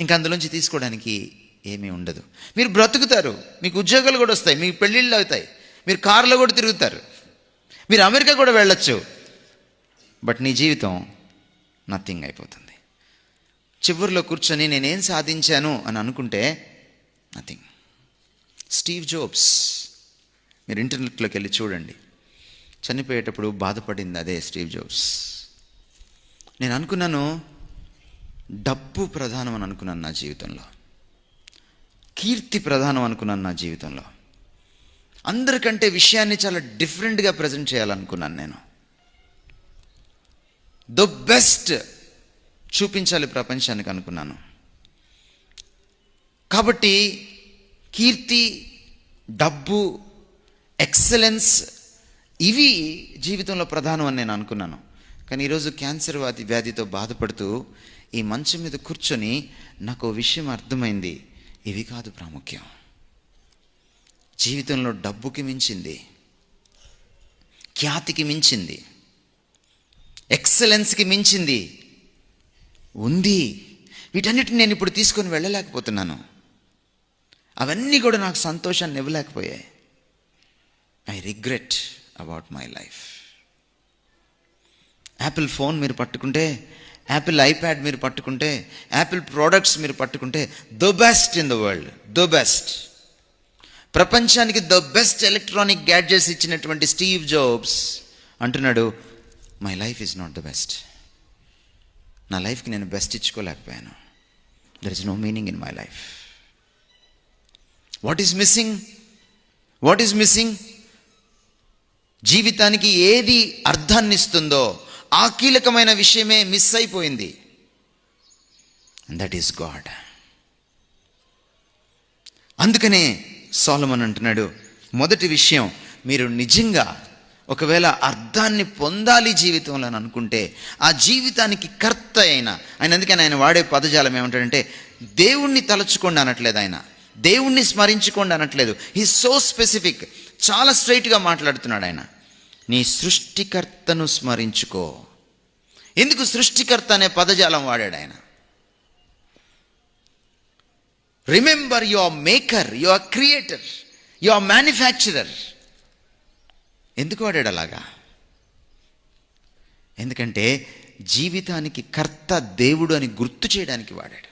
ఇంకా అందులోంచి తీసుకోవడానికి ఏమీ ఉండదు. మీరు బ్రతుకుతారు, మీకు ఉద్యోగాలు కూడా వస్తాయి, మీకు పెళ్ళిళ్ళు అవుతాయి, మీరు కారులో కూడా తిరుగుతారు, మీరు అమెరికా కూడా వెళ్ళొచ్చు. బట్ నీ జీవితం నథింగ్ అయిపోతుంది. చివరిలో కూర్చొని నేనేం సాధించాను అని అనుకుంటే నథింగ్. స్టీవ్ జాబ్స్, మీరు ఇంటర్నెట్లోకి వెళ్ళి చూడండి, చనిపోయేటప్పుడు బాధపడింది అదే స్టీవ్ జాబ్స్. నేను అనుకున్నాను డబ్బు ప్రధానం అని అనుకున్నాను నా జీవితంలో, కీర్తి ప్రధానం అనుకున్నాను నా జీవితంలో, అందరికంటే విషయాన్ని చాలా డిఫరెంట్గా ప్రజెంట్ చేయాలనుకున్నాను. నేను ద బెస్ట్ చూపించాలి ప్రపంచానికి అనుకున్నాను. కాబట్టి కీర్తి, డబ్బు, ఎక్సలెన్స్ ఇవి జీవితంలో ప్రధానం అని నేను అనుకున్నాను. కానీ ఈరోజు క్యాన్సర్ వ్యాధితో బాధపడుతూ ఈ మంచం మీద కూర్చొని నాకు విషయం అర్థమైంది, ఇవి కాదు ప్రాముఖ్యం. జీవితంలో డబ్బుకి మించింది, ఖ్యాతికి మించింది, ఎక్సలెన్స్కి మించింది ఉంది. వీటన్నిటిని నేను ఇప్పుడు తీసుకొని వెళ్ళలేకపోతున్నాను. అవన్నీ కూడా నాకు సంతోషాన్ని ఇవ్వలేకపోయాయి. I regret about my life. Apple phone మీరు పట్టుకుంటే, యాపిల్ ఐప్యాడ్ మీరు పట్టుకుంటే, యాపిల్ ప్రోడక్ట్స్ మీరు పట్టుకుంటే, the best in the world, the best. ప్రపంచానికి ద బెస్ట్ ఎలక్ట్రానిక్ గ్యాడ్జెట్స్ ఇచ్చినటువంటి స్టీవ్ జాబ్స్ అంటున్నాడు, my life is not the best. నా లైఫ్కి నేను బెస్ట్ ఇచ్చుకోలేకపోయాను. There is no meaning in my life. What is missing? What is missing? జీవితానికి ఏది అర్థాన్ని ఇస్తుందో ఆ కీలకమైన విషయమే మిస్ అయిపోయింది. That is God. అందుకనే సొలొమన్ అంటున్నాడు, మొదటి విషయం, మీరు నిజంగా ఒకవేళ అర్థాన్ని పొందాలి జీవితంలో అని అనుకుంటే, ఆ జీవితానికి కర్త అయిన ఆయన, అందుకని ఆయన వాడే పదజాలం ఏమంటాడంటే, దేవుణ్ణి తలుచుకోండి అనట్లేదు ఆయన, దేవుణ్ణి స్మరించుకోండి అనట్లేదు. హీ సో స్పెసిఫిక్, చాలా స్ట్రైట్గా మాట్లాడుతున్నాడు ఆయన. నీ సృష్టికర్తను స్మరించుకో. ఎందుకు సృష్టికర్త అనే పదజాలం వాడాడు ఆయన? Remember your maker, your creator, your manufacturer. ఎందుకు వాడాడు అలాగా? ఎందుకంటే జీవితానికి కర్త దేవుడు అని గుర్తు చేయడానికి వాడాడు.